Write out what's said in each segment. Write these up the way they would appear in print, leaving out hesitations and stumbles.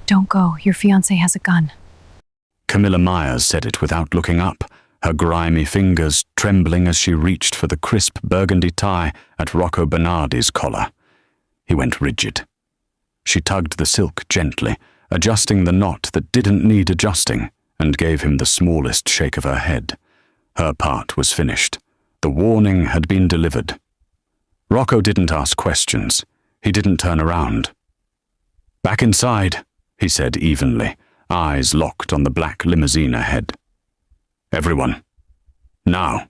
Don't go. Your fiancé has a gun. Camilla Myers said it without looking up, her grimy fingers trembling as she reached for the crisp burgundy tie at Rocco Bernardi's collar. He went rigid. She tugged the silk gently, adjusting the knot that didn't need adjusting, and gave him the smallest shake of her head. Her part was finished. The warning had been delivered. Rocco didn't ask questions. He didn't turn around. "Back inside," he said evenly, eyes locked on the black limousine ahead. "Everyone. Now."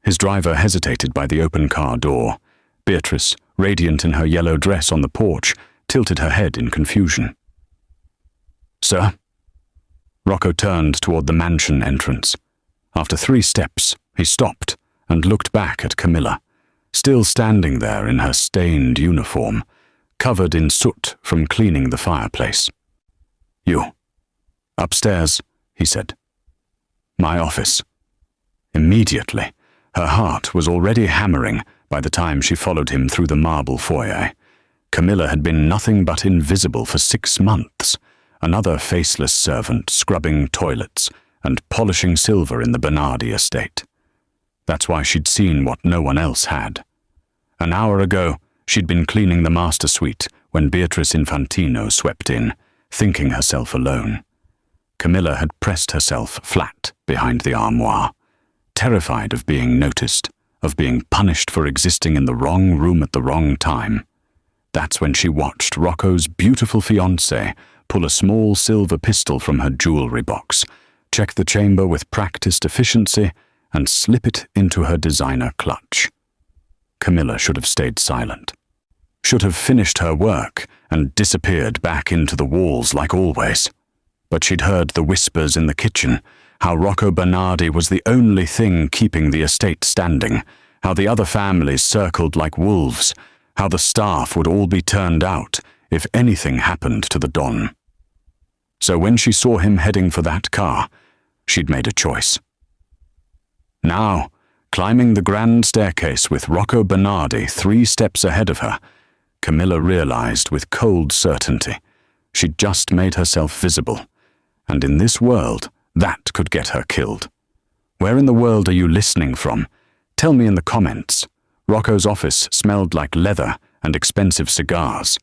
His driver hesitated by the open car door. Beatrice, radiant in her yellow dress on the porch, tilted her head in confusion. "Sir?" Rocco turned toward the mansion entrance. After 3 steps, he stopped and looked back at Camilla, still standing there in her stained uniform, covered in soot from cleaning the fireplace. "You. Upstairs," he said. "My office." Immediately, her heart was already hammering by the time she followed him through the marble foyer. Camilla had been nothing but invisible for 6 months, another faceless servant scrubbing toilets and polishing silver in the Bernardi estate. That's why she'd seen what no one else had. An hour ago, she'd been cleaning the master suite when Beatrice Infantino swept in, thinking herself alone. Camilla had pressed herself flat behind the armoire, terrified of being noticed, of being punished for existing in the wrong room at the wrong time. That's when she watched Rocco's beautiful fiancée pull a small silver pistol from her jewelry box, check the chamber with practiced efficiency, and slip it into her designer clutch. Camilla should have stayed silent, should have finished her work and disappeared back into the walls like always. But she'd heard the whispers in the kitchen, how Rocco Bernardi was the only thing keeping the estate standing, how the other families circled like wolves, how the staff would all be turned out if anything happened to the Don. So when she saw him heading for that car, she'd made a choice. Now, climbing the grand staircase with Rocco Bernardi 3 steps ahead of her, Camilla realized with cold certainty she'd just made herself visible, and in this world, that could get her killed. Where in the world are you listening from? Tell me in the comments. Rocco's office smelled like leather and expensive cigars.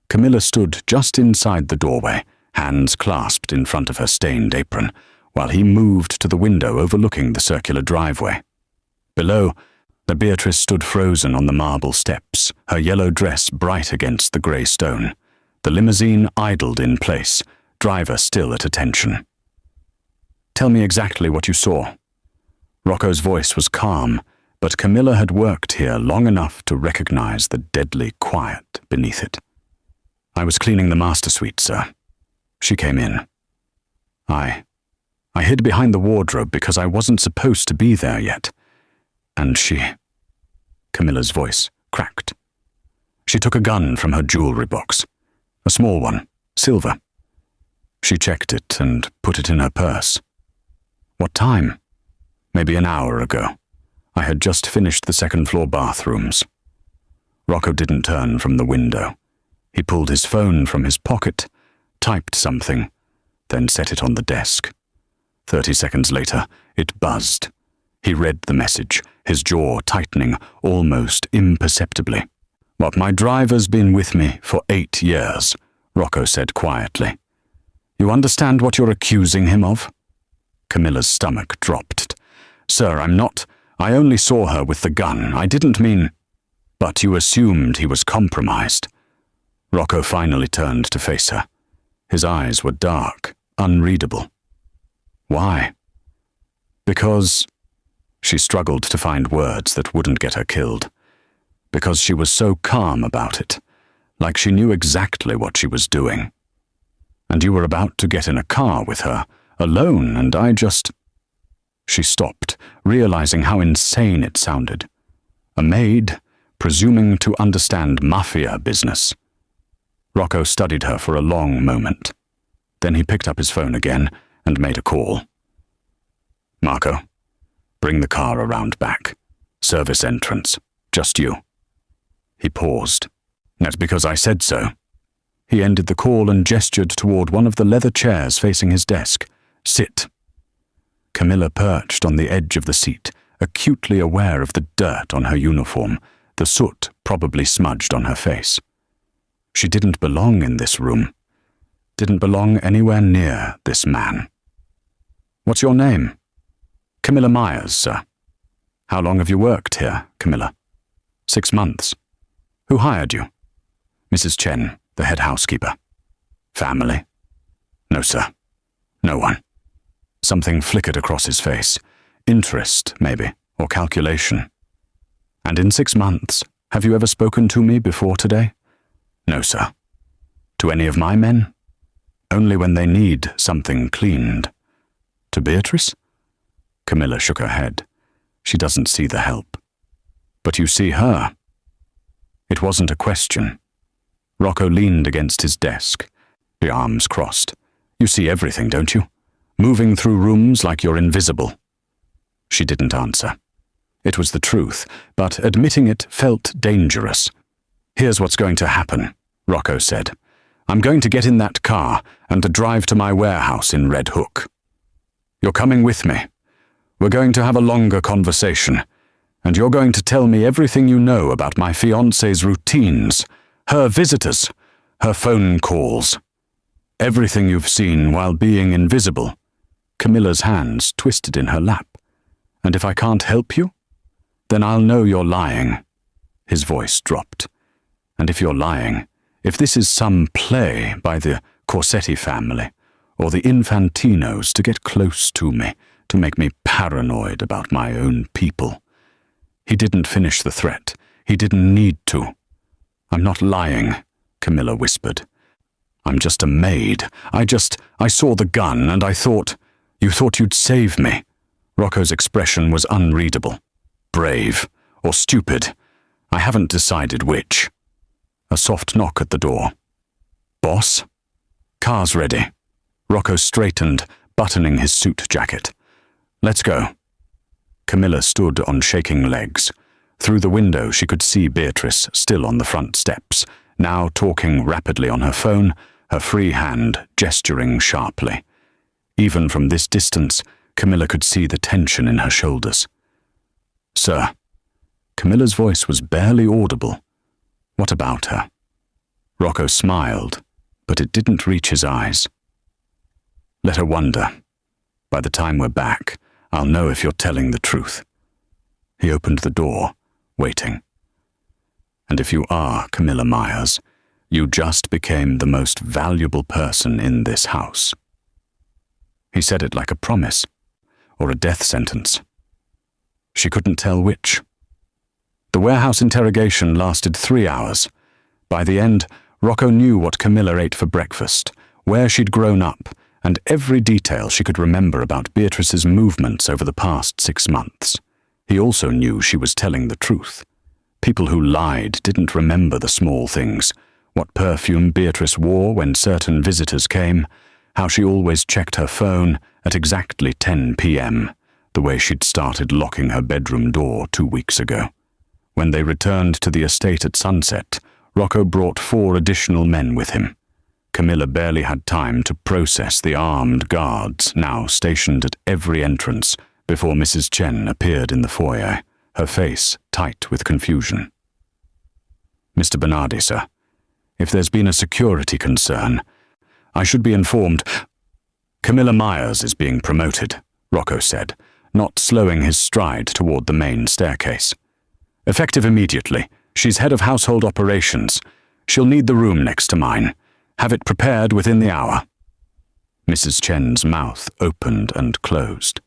Camilla stood just inside the doorway, hands clasped in front of her stained apron, while he moved to the window overlooking the circular driveway. Below, the Beatrice stood frozen on the marble steps, her yellow dress bright against the grey stone. The limousine idled in place, driver still at attention. "Tell me exactly what you saw." Rocco's voice was calm, but Camilla had worked here long enough to recognize the deadly quiet beneath it. "I was cleaning the master suite, sir. She came in. I hid behind the wardrobe because I wasn't supposed to be there yet. And she..." Camilla's voice cracked. "She took a gun from her jewelry box. A small one, silver. She checked it and put it in her purse. What time? Maybe an hour ago. I had just finished the second-floor bathrooms." Rocco didn't turn from the window. He pulled his phone from his pocket, typed something, then set it on the desk. 30 seconds later, it buzzed. He read the message, his jaw tightening almost imperceptibly. "But my driver's been with me for 8 years, Rocco said quietly. "You understand what you're accusing him of?" Camilla's stomach dropped. "Sir, I'm not. I only saw her with the gun. I didn't mean..." "But you assumed he was compromised." Rocco finally turned to face her. His eyes were dark, unreadable. "Why?" "Because..." She struggled to find words that wouldn't get her killed. Because she was so calm about it, like she knew exactly what she was doing. "And you were about to get in a car with her, alone, and I just..." She stopped, realizing how insane it sounded. A maid, presuming to understand Mafia business. Rocco studied her for a long moment. Then he picked up his phone again and made a call. "Marco, bring the car around back. Service entrance. Just you." He paused. "That's because I said so." He ended the call and gestured toward one of the leather chairs facing his desk. "Sit." Camilla perched on the edge of the seat, acutely aware of the dirt on her uniform, the soot probably smudged on her face. She didn't belong in this room. Didn't belong anywhere near this man. "What's your name?" "Camilla Myers, sir." "How long have you worked here, Camilla?" "6 months." "Who hired you?" "Mrs. Chen, the head housekeeper." "Family?" "No, sir. No one." Something flickered across his face. Interest, maybe, or calculation. "And in 6 months, have you ever spoken to me before today?" "No, sir." "To any of my men?" "Only when they need something cleaned." "To Beatrice?" Camilla shook her head. "She doesn't see the help." "But you see her." It wasn't a question. Rocco leaned against his desk, the arms crossed. "You see everything, don't you? Moving through rooms like you're invisible." She didn't answer. It was the truth, but admitting it felt dangerous. "Here's what's going to happen," Rocco said. "I'm going to get in that car and to drive to my warehouse in Red Hook. You're coming with me. We're going to have a longer conversation, and you're going to tell me everything you know about my fiancée's routines, her visitors, her phone calls. Everything you've seen while being invisible." Camilla's hands twisted in her lap. "And if I can't help you, then I'll know you're lying." His voice dropped. "And if you're lying, if this is some play by the Corsetti family or the Infantinos to get close to me, to make me paranoid about my own people." He didn't finish the threat. He didn't need to. "I'm not lying," Camilla whispered. "I'm just a maid. I saw the gun and I thought, you thought you'd save me." Rocco's expression was unreadable. "Brave or stupid. I haven't decided which." A soft knock at the door. "Boss?" "Car's ready." Rocco straightened, buttoning his suit jacket. "Let's go." Camilla stood on shaking legs. Through the window she could see Beatrice still on the front steps, now talking rapidly on her phone, her free hand gesturing sharply. Even from this distance, Camilla could see the tension in her shoulders. "Sir." Camilla's voice was barely audible. "What about her?" Rocco smiled, but it didn't reach his eyes. "Let her wonder. By the time we're back, I'll know if you're telling the truth." He opened the door, waiting. "And if you are Camilla Myers, you just became the most valuable person in this house." He said it like a promise, or a death sentence. She couldn't tell which. The warehouse interrogation lasted 3 hours. By the end, Rocco knew what Camilla ate for breakfast, where she'd grown up, and every detail she could remember about Beatrice's movements over the past 6 months. He also knew she was telling the truth. People who lied didn't remember the small things, what perfume Beatrice wore when certain visitors came, how she always checked her phone at exactly 10 p.m., the way she'd started locking her bedroom door 2 weeks ago. When they returned to the estate at sunset, Rocco brought 4 additional men with him. Camilla barely had time to process the armed guards now stationed at every entrance before Mrs. Chen appeared in the foyer, her face tight with confusion. "Mr. Bernardi, sir, if there's been a security concern, I should be informed." "Camilla Myers is being promoted," Rocco said, not slowing his stride toward the main staircase. "Effective immediately. She's head of household operations. She'll need the room next to mine. Have it prepared within the hour." Mrs. Chen's mouth opened and closed.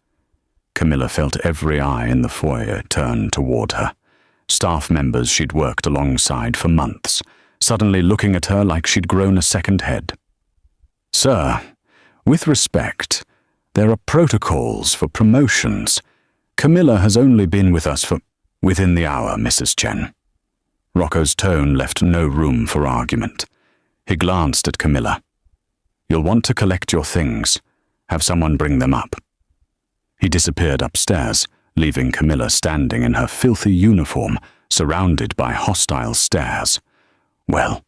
Camilla felt every eye in the foyer turn toward her. Staff members she'd worked alongside for months, suddenly looking at her like she'd grown a second head. "Sir, with respect, there are protocols for promotions. Camilla has only been with us for—" "Within the hour, Mrs. Chen." Rocco's tone left no room for argument. He glanced at Camilla. "You'll want to collect your things. Have someone bring them up." He disappeared upstairs, leaving Camilla standing in her filthy uniform, surrounded by hostile stares. Well,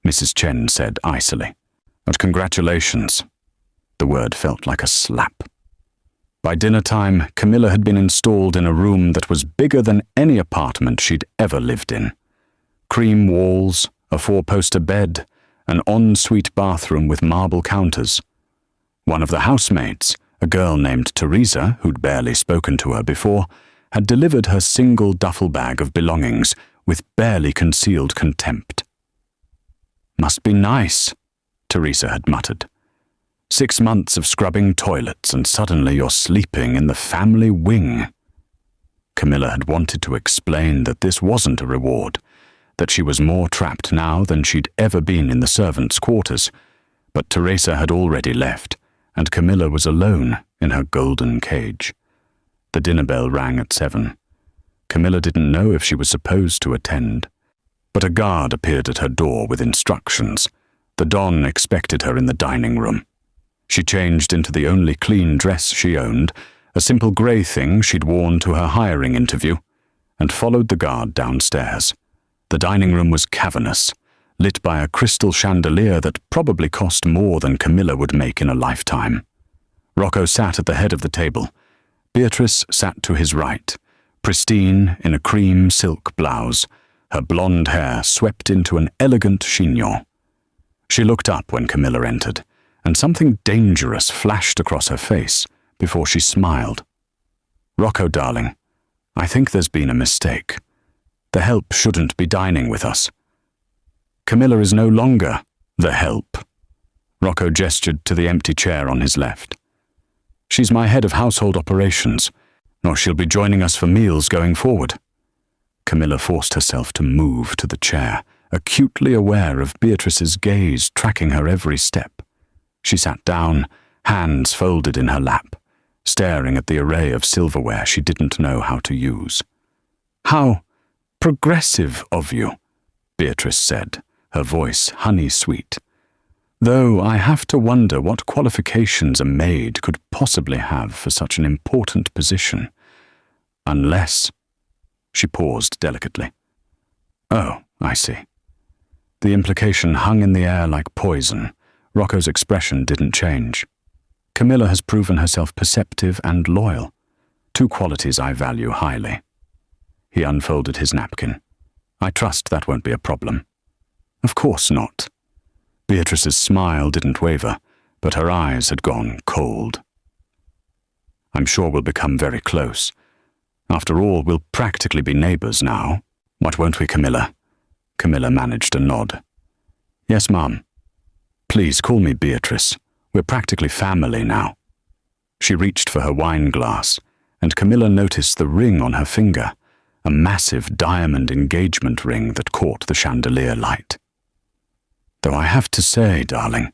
Mrs. Chen said icily. "But congratulations." The word felt like a slap. By dinner time, Camilla had been installed in a room that was bigger than any apartment she'd ever lived in. Cream walls, a 4-poster bed, an ensuite bathroom with marble counters. One of the housemaids, a girl named Teresa, who'd barely spoken to her before, had delivered her single duffel bag of belongings with barely concealed contempt. "Must be nice," Teresa had muttered. 6 months of scrubbing toilets and suddenly you're sleeping in the family wing. Camilla had wanted to explain that this wasn't a reward, that she was more trapped now than she'd ever been in the servants' quarters, but Teresa had already left, and Camilla was alone in her golden cage. The dinner bell rang at 7. Camilla didn't know if she was supposed to attend, but a guard appeared at her door with instructions. The Don expected her in the dining room. She changed into the only clean dress she owned, a simple grey thing she'd worn to her hiring interview, and followed the guard downstairs. The dining room was cavernous, lit by a crystal chandelier that probably cost more than Camilla would make in a lifetime. Rocco sat at the head of the table. Beatrice sat to his right, pristine in a cream silk blouse, her blonde hair swept into an elegant chignon. She looked up when Camilla entered, and something dangerous flashed across her face before she smiled. "Rocco, darling, I think there's been a mistake. The help shouldn't be dining with us." "Camilla is no longer the help." Rocco gestured to the empty chair on his left. "She's my head of household operations, or she'll be joining us for meals going forward." Camilla forced herself to move to the chair, acutely aware of Beatrice's gaze tracking her every step. She sat down, hands folded in her lap, staring at the array of silverware she didn't know how to use. "How progressive of you," Beatrice said, her voice honey-sweet. "Though I have to wonder what qualifications a maid could possibly have for such an important position. Unless—" She paused delicately. "Oh, I see." The implication hung in the air like poison. Rocco's expression didn't change. "Camilla has proven herself perceptive and loyal, 2 qualities I value highly." He unfolded his napkin. "I trust that won't be a problem." "Of course not." Beatrice's smile didn't waver, but her eyes had gone cold. "I'm sure we'll become very close. After all, we'll practically be neighbors now. What won't we, Camilla?" Camilla managed a nod. "Yes, Mom. Please call me Beatrice. We're practically family now." She reached for her wine glass, and Camilla noticed the ring on her finger, a massive diamond engagement ring that caught the chandelier light. "Though I have to say, darling,"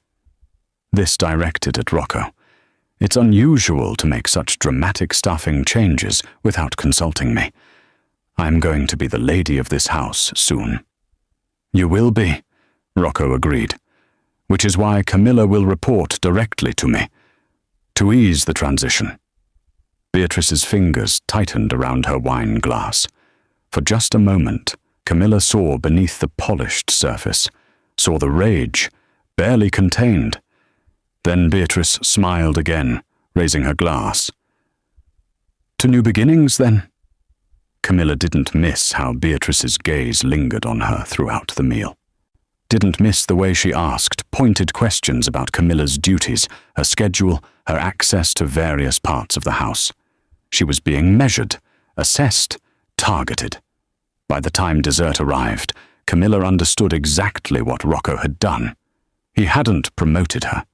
this directed at Rocco, "it's unusual to make such dramatic stuffing changes without consulting me. I'm going to be the lady of this house soon." "You will be," Rocco agreed, "which is why Camilla will report directly to me, to ease the transition." Beatrice's fingers tightened around her wine glass. For just a moment, Camilla saw beneath the polished surface, saw the rage, barely contained. Then Beatrice smiled again, raising her glass. "To new beginnings, then?" Camilla didn't miss how Beatrice's gaze lingered on her throughout the meal. Didn't miss the way she asked pointed questions about Camilla's duties, her schedule, her access to various parts of the house. She was being measured, assessed, targeted. By the time dessert arrived, Camilla understood exactly what Rocco had done. He hadn't promoted her.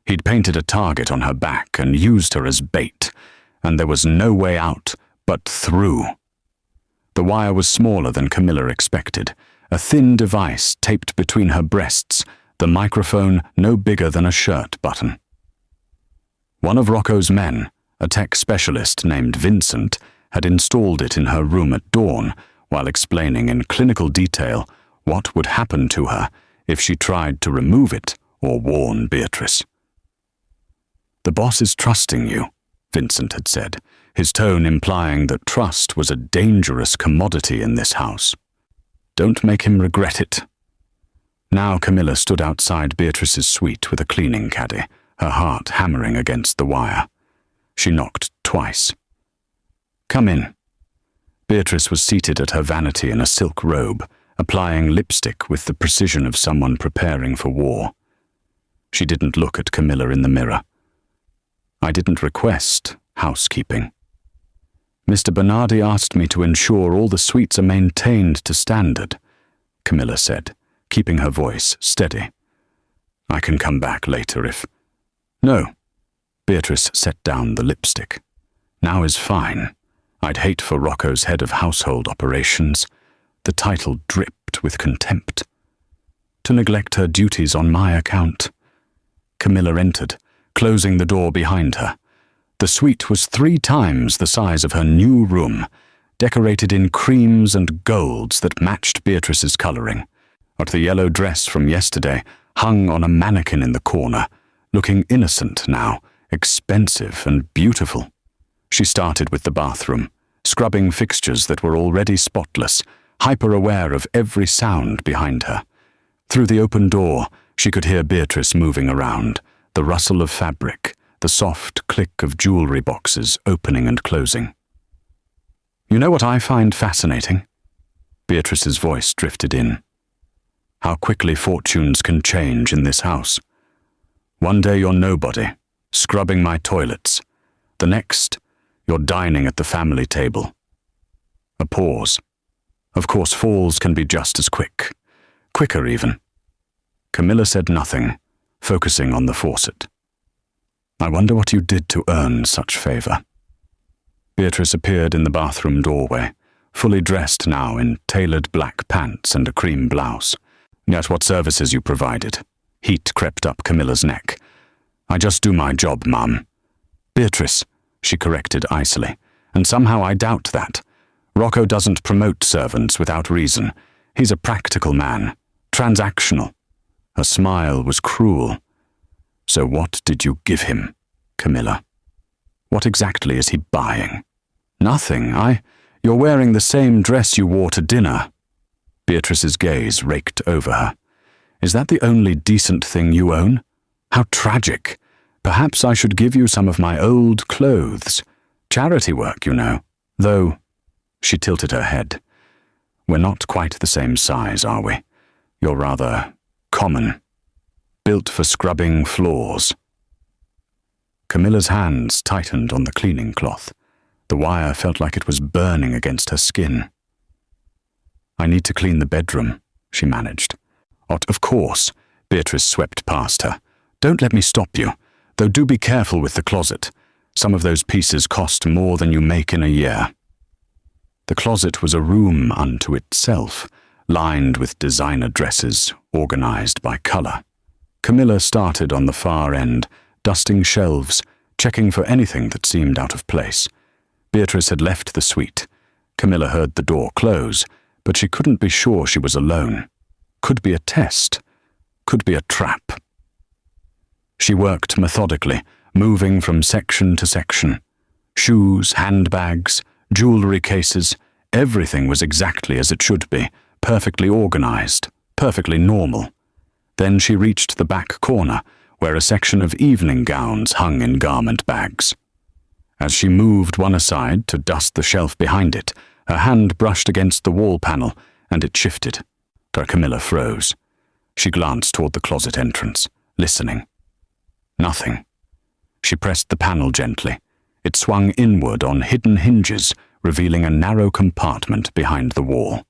He'd painted a target on her back and used her as bait, and there was no way out but through. The wire was smaller than Camilla expected, a thin device taped between her breasts, the microphone no bigger than a shirt button. One of Rocco's men, a tech specialist named Vincent, had installed it in her room at dawn while explaining in clinical detail what would happen to her if she tried to remove it or warn Beatrice. "The boss is trusting you," Vincent had said, his tone implying that trust was a dangerous commodity in this house. "Don't make him regret it." Now Camilla stood outside Beatrice's suite with a cleaning caddy, her heart hammering against the wire. She knocked twice. "Come in." Beatrice was seated at her vanity in a silk robe, applying lipstick with the precision of someone preparing for war. She didn't look at Camilla in the mirror. "I didn't request housekeeping. Mr. Bernardi asked me to ensure all the suites are maintained to standard," Camilla said, keeping her voice steady. "I can come back later if—" "No." Beatrice set down the lipstick. "Now is fine. I'd hate for Rocco's head of household operations." The title dripped with contempt. "To neglect her duties on my account." Camilla entered, closing the door behind her. The suite was 3 times the size of her new room, decorated in creams and golds that matched Beatrice's colouring. But the yellow dress from yesterday hung on a mannequin in the corner, looking innocent now, expensive and beautiful. She started with the bathroom, scrubbing fixtures that were already spotless, hyper-aware of every sound behind her. Through the open door, she could hear Beatrice moving around, the rustle of fabric, the soft click of jewelry boxes opening and closing. "You know what I find fascinating?" Beatrice's voice drifted in. "How quickly fortunes can change in this house. One day you're nobody, scrubbing my toilets. The next, you're dining at the family table." A pause. Of course, falls can be just as quick. Quicker even. Camilla said nothing, focusing on the faucet. "I wonder what you did to earn such favor." Beatrice appeared in the bathroom doorway, fully dressed now in tailored black pants and a cream blouse. "Yet what services you provided." Heat crept up Camilla's neck. "I just do my job, Mum." "Beatrice," she corrected icily, "and somehow I doubt that. Rocco doesn't promote servants without reason. He's a practical man, transactional." Her smile was cruel. "So what did you give him, Camilla? What exactly is he buying?" "Nothing. You're wearing the same dress you wore to dinner." Beatrice's gaze raked over her. "Is that the only decent thing you own? How tragic. Perhaps I should give you some of my old clothes. Charity work, you know. Though," she tilted her head, "we're not quite the same size, are we? You're rather common. Built for scrubbing floors." Camilla's hands tightened on the cleaning cloth. The wire felt like it was burning against her skin. "I need to clean the bedroom," she managed. Of course," Beatrice swept past her. "Don't let me stop you, though do be careful with the closet. Some of those pieces cost more than you make in a year." The closet was a room unto itself, lined with designer dresses, organized by color. Camilla started on the far end, dusting shelves, checking for anything that seemed out of place. Beatrice had left the suite. Camilla heard the door close, but she couldn't be sure she was alone. Could be a test. Could be a trap. She worked methodically, moving from section to section. Shoes, handbags, jewelry cases, everything was exactly as it should be, perfectly organized, perfectly normal. Then she reached the back corner, where a section of evening gowns hung in garment bags. As she moved one aside to dust the shelf behind it, her hand brushed against the wall panel, and it shifted. Camilla froze. She glanced toward the closet entrance, listening. Nothing. She pressed the panel gently. It swung inward on hidden hinges, revealing a narrow compartment behind the wall.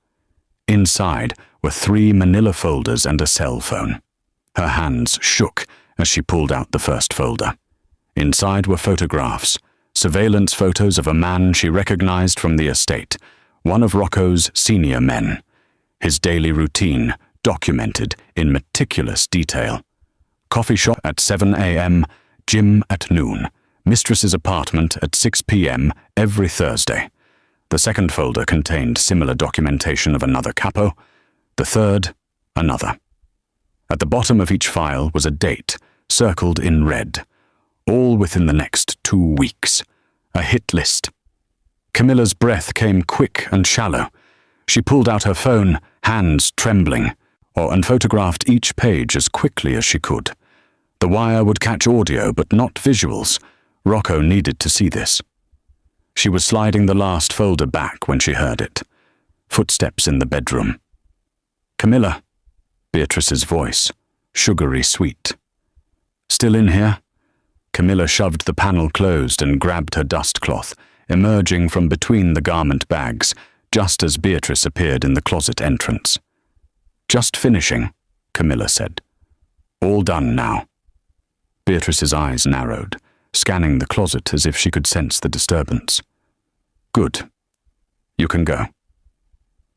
Inside were 3 manila folders and a cell phone. Her hands shook as she pulled out the first folder. Inside were photographs, surveillance photos of a man she recognized from the estate, one of Rocco's senior men. His daily routine documented in meticulous detail. Coffee shop at 7 a.m., gym at noon, mistress's apartment at 6 p.m. every Thursday. The second folder contained similar documentation of another capo, the third, another. At the bottom of each file was a date, circled in red, all within the next 2 weeks. A hit list. Camilla's breath came quick and shallow. She pulled out her phone, hands trembling. and photographed each page as quickly as she could. The wire would catch audio but not visuals. Rocco needed to see this. She was sliding the last folder back when she heard it. Footsteps in the bedroom. "Camilla," Beatrice's voice, sugary sweet. "Still in here?" Camilla shoved the panel closed and grabbed her dustcloth, emerging from between the garment bags, just as Beatrice appeared in the closet entrance. "Just finishing," Camilla said. "All done now." Beatrice's eyes narrowed, scanning the closet as if she could sense the disturbance. "Good. You can go."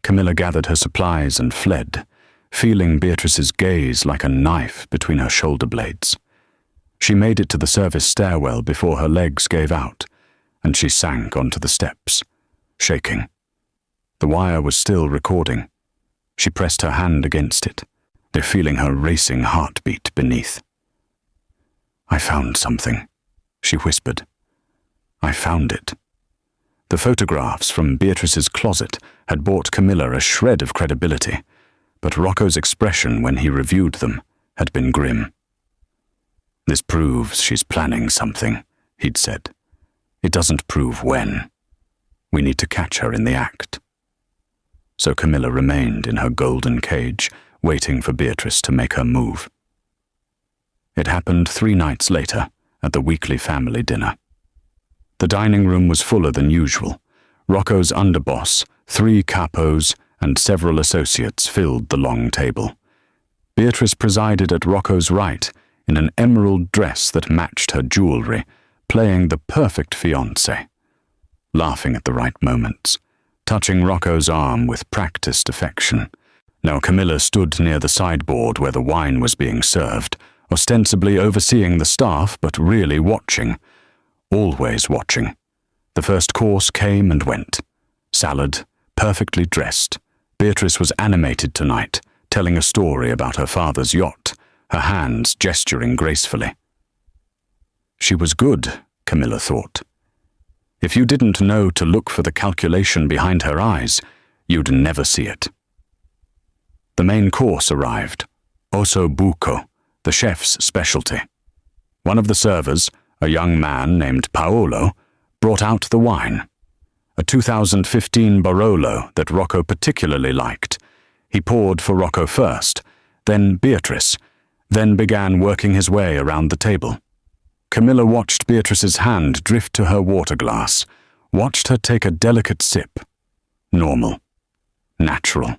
Camilla gathered her supplies and fled, feeling Beatrice's gaze like a knife between her shoulder blades. She made it to the service stairwell before her legs gave out, and she sank onto the steps, shaking. The wire was still recording. She pressed her hand against it, feeling her racing heartbeat beneath. "I found something," she whispered. "I found it." The photographs from Beatrice's closet had bought Camilla a shred of credibility, but Rocco's expression when he reviewed them had been grim. "This proves she's planning something," he'd said. "It doesn't prove when. We need to catch her in the act." So Camilla remained in her golden cage, waiting for Beatrice to make her move. It happened 3 nights later, at the weekly family dinner. The dining room was fuller than usual. Rocco's underboss, 3 capos, and several associates filled the long table. Beatrice presided at Rocco's right, in an emerald dress that matched her jewelry, playing the perfect fiancée. Laughing at the right moments, touching Rocco's arm with practiced affection. Now Camilla stood near the sideboard where the wine was being served, ostensibly overseeing the staff but really watching. Always watching. The first course came and went. Salad, perfectly dressed. Beatrice was animated tonight, telling a story about her father's yacht, her hands gesturing gracefully. She was good, Camilla thought. If you didn't know to look for the calculation behind her eyes, you'd never see it. The main course arrived. Osso buco, the chef's specialty. One of the servers, a young man named Paolo, brought out the wine. A 2015 Barolo that Rocco particularly liked. He poured for Rocco first, then Beatrice, then began working his way around the table. Camilla watched Beatrice's hand drift to her water glass, watched her take a delicate sip. Normal. Natural.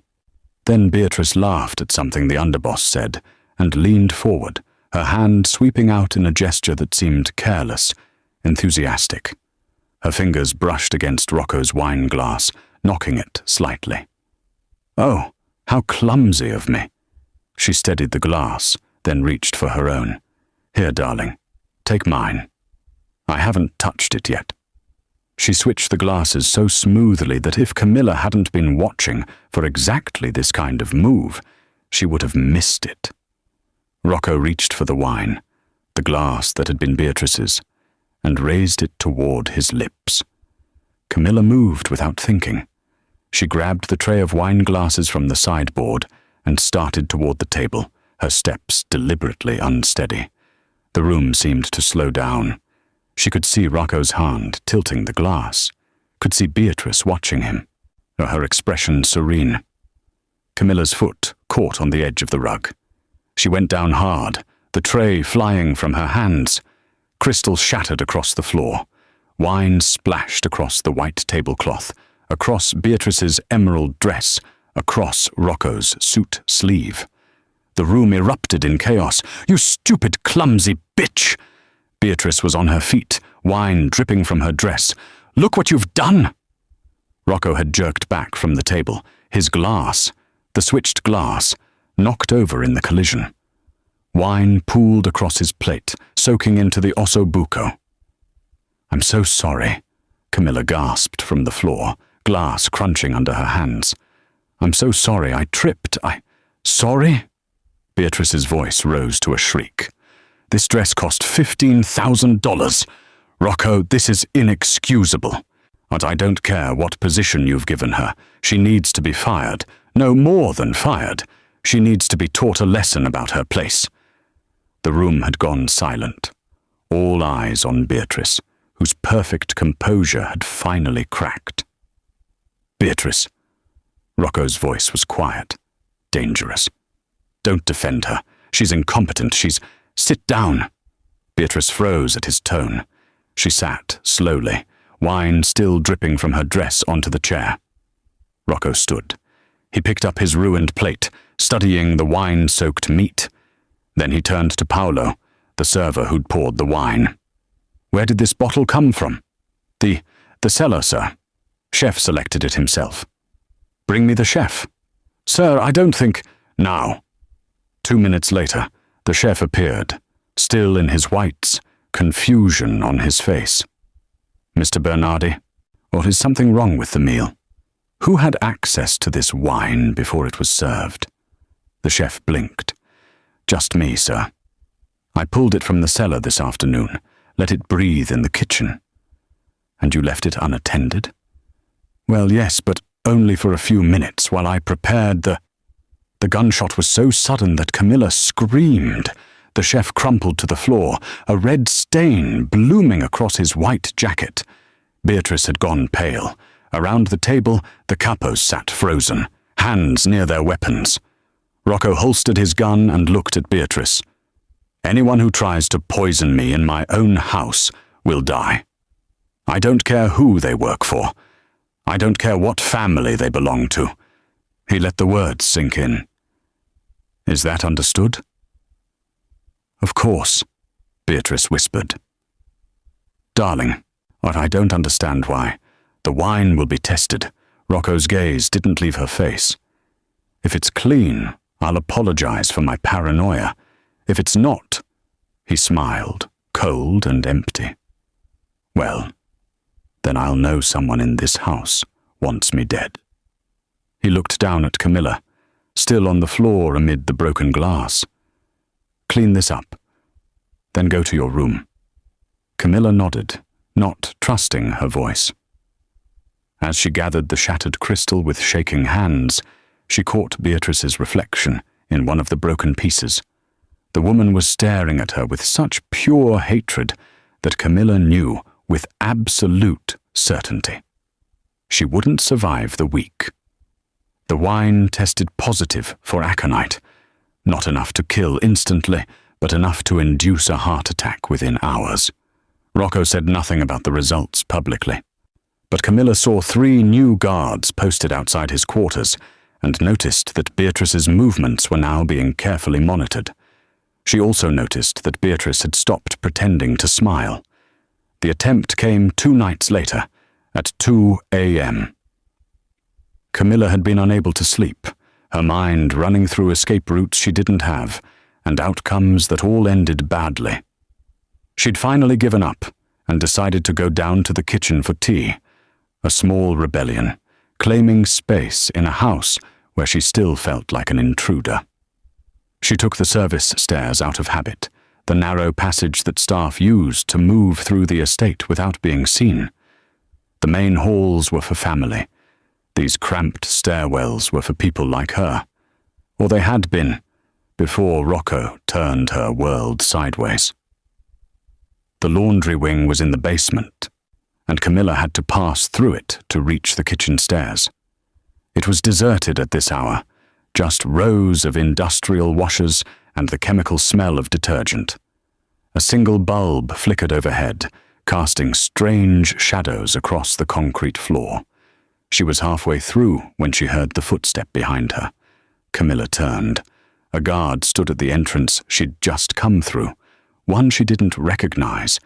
Then Beatrice laughed at something the underboss said and leaned forward, her hand sweeping out in a gesture that seemed careless, enthusiastic. Her fingers brushed against Rocco's wine glass, knocking it slightly. "Oh, how clumsy of me." She steadied the glass, then reached for her own. "Here, darling, take mine. I haven't touched it yet." She switched the glasses so smoothly that if Camilla hadn't been watching for exactly this kind of move, she would have missed it. Rocco reached for the wine, the glass that had been Beatrice's, and raised it toward his lips. Camilla moved without thinking. She grabbed the tray of wine glasses from the sideboard and started toward the table, her steps deliberately unsteady. The room seemed to slow down. She could see Rocco's hand tilting the glass, could see Beatrice watching him, her expression serene. Camilla's foot caught on the edge of the rug. She went down hard, the tray flying from her hands. Crystal shattered across the floor. Wine splashed across the white tablecloth, across Beatrice's emerald dress, across Rocco's suit sleeve. The room erupted in chaos. "You stupid, clumsy bitch!" Beatrice was on her feet, wine dripping from her dress. "Look what you've done!" Rocco had jerked back from the table, his glass, the switched glass, knocked over in the collision. Wine pooled across his plate, soaking into the osso buco. "I'm so sorry," Camilla gasped from the floor, glass crunching under her hands. "I'm so sorry, I tripped, Sorry?" Beatrice's voice rose to a shriek. "This dress cost $15,000. Rocco, this is inexcusable. But I don't care what position you've given her. She needs to be fired. No, more than fired. She needs to be taught a lesson about her place. The room had gone silent, all eyes on Beatrice, whose perfect composure had finally cracked. "Beatrice." Rocco's voice was quiet, dangerous. "Don't defend her. She's incompetent. Sit down." Beatrice froze at his tone. She sat, slowly, wine still dripping from her dress onto the chair. Rocco stood. He picked up his ruined plate, studying the wine-soaked meat. Then he turned to Paolo, the server who'd poured the wine. "Where did this bottle come from?" The cellar, sir. Chef selected it himself." "Bring me the chef." "Sir, I don't think—" "Now." 2 minutes later, the chef appeared, still in his whites, confusion on his face. "Mr. Bernardi, or is something wrong with the meal? Who had access to this wine before it was served?" The chef blinked. "Just me, sir. I pulled it from the cellar this afternoon, let it breathe in the kitchen." "And you left it unattended?" "Well, yes, but only for a few minutes while I prepared the—" The gunshot was so sudden that Camilla screamed. The chef crumpled to the floor, a red stain blooming across his white jacket. Beatrice had gone pale. Around the table, the capos sat frozen, hands near their weapons. Rocco holstered his gun and looked at Beatrice. "Anyone who tries to poison me in my own house will die. I don't care who they work for. I don't care what family they belong to." He let the words sink in. "Is that understood?" "Of course," Beatrice whispered. "Darling, but I don't understand why. The wine will be tested." Rocco's gaze didn't leave her face. "If it's clean, I'll apologize for my paranoia. If it's not—" He smiled, cold and empty. "Well, then I'll know someone in this house wants me dead." He looked down at Camilla, still on the floor amid the broken glass. "Clean this up, then go to your room." Camilla nodded, not trusting her voice. As she gathered the shattered crystal with shaking hands, she caught Beatrice's reflection in one of the broken pieces. The woman was staring at her with such pure hatred that Camilla knew with absolute certainty she wouldn't survive the week. The wine tested positive for aconite, not enough to kill instantly, but enough to induce a heart attack within hours. Rocco said nothing about the results publicly, but Camilla saw 3 new guards posted outside his quarters and noticed that Beatrice's movements were now being carefully monitored. She also noticed that Beatrice had stopped pretending to smile. The attempt came 2 nights later, at 2 a.m. Camilla had been unable to sleep, her mind running through escape routes she didn't have, and outcomes that all ended badly. She'd finally given up and decided to go down to the kitchen for tea, a small rebellion, claiming space in a house where she still felt like an intruder. She took the service stairs out of habit, the narrow passage that staff used to move through the estate without being seen. The main halls were for family. These cramped stairwells were for people like her, or they had been, before Rocco turned her world sideways. The laundry wing was in the basement, and Camilla had to pass through it to reach the kitchen stairs. It was deserted at this hour, just rows of industrial washers and the chemical smell of detergent. A single bulb flickered overhead, casting strange shadows across the concrete floor. She was halfway through when she heard the footstep behind her. Camilla turned. A guard stood at the entrance she'd just come through, one she didn't recognize,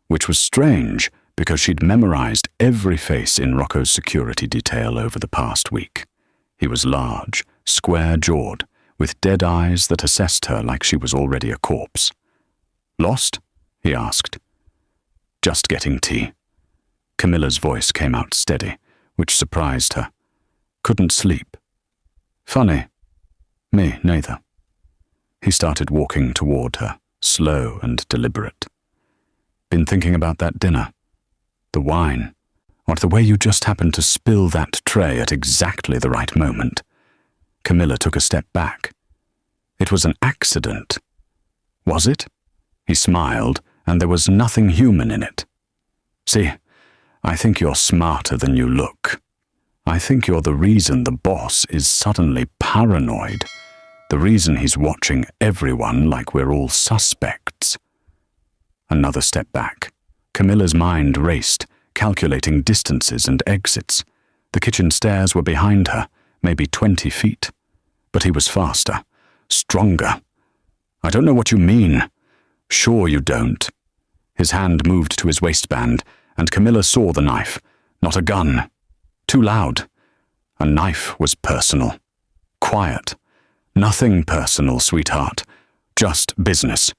which was strange because she'd memorized every face in Rocco's security detail over the past week. He was large, square-jawed, with dead eyes that assessed her like she was already a corpse. "Lost?" he asked. "Just getting tea." Camilla's voice came out steady, which surprised her. "Couldn't sleep." "Funny. Me neither." He started walking toward her, slow and deliberate. "Been thinking about that dinner? The wine? Or the way you just happened to spill that tray at exactly the right moment?" Camilla took a step back. It was an accident. Was it? He smiled, and there was nothing human in it. See, I think you're smarter than you look. I think you're the reason the boss is suddenly paranoid. The reason he's watching everyone like we're all suspects. Another step back. Camilla's mind raced, calculating distances and exits. The kitchen stairs were behind her, maybe 20 feet. But he was faster, stronger. I don't know what you mean. Sure you don't. His hand moved to his waistband, and Camilla saw the knife, not a gun. Too loud. A knife was personal. Quiet. Nothing personal, sweetheart. Just business.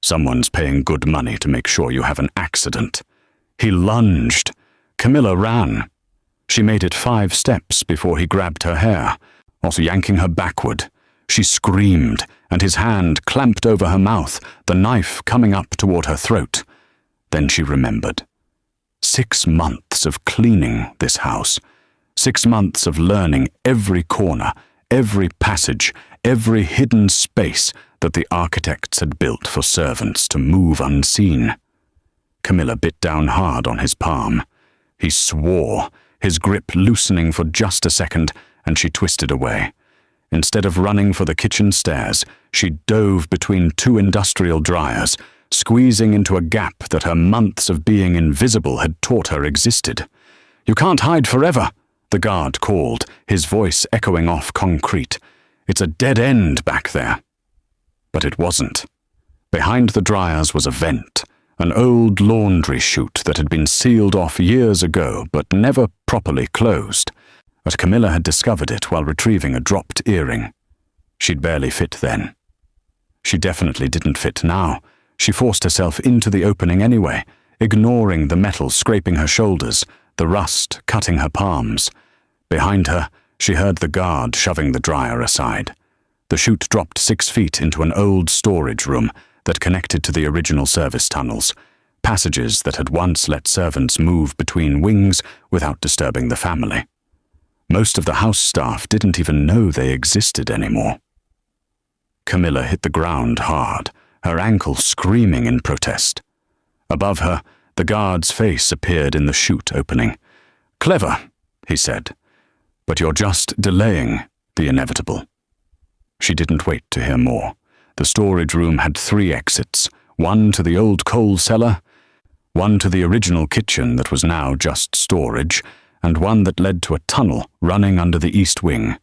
Someone's paying good money to make sure you have an accident. He lunged. Camilla ran. She made it 5 steps before he grabbed her hair, also yanking her backward. She screamed, and his hand clamped over her mouth, the knife coming up toward her throat. Then she remembered. 6 months of cleaning this house. 6 months of learning every corner, every passage, every hidden space that the architects had built for servants to move unseen. Camilla bit down hard on his palm. He swore, his grip loosening for just a second, and she twisted away. Instead of running for the kitchen stairs, she dove between 2 industrial dryers, squeezing into a gap that her months of being invisible had taught her existed. "You can't hide forever," the guard called, his voice echoing off concrete. "It's a dead end back there." But it wasn't. Behind the dryers was a vent, an old laundry chute that had been sealed off years ago but never properly closed. But Camilla had discovered it while retrieving a dropped earring. She'd barely fit then. She definitely didn't fit now. She forced herself into the opening anyway, ignoring the metal scraping her shoulders, the rust cutting her palms. Behind her, she heard the guard shoving the dryer aside. The chute dropped 6 feet into an old storage room that connected to the original service tunnels, passages that had once let servants move between wings without disturbing the family. Most of the house staff didn't even know they existed anymore. Camilla hit the ground hard, her ankle screaming in protest. Above her, the guard's face appeared in the chute opening. "Clever," he said, "but you're just delaying the inevitable." She didn't wait to hear more. The storage room had 3 exits, one to the old coal cellar, one to the original kitchen that was now just storage, and one that led to a tunnel running under the east wing.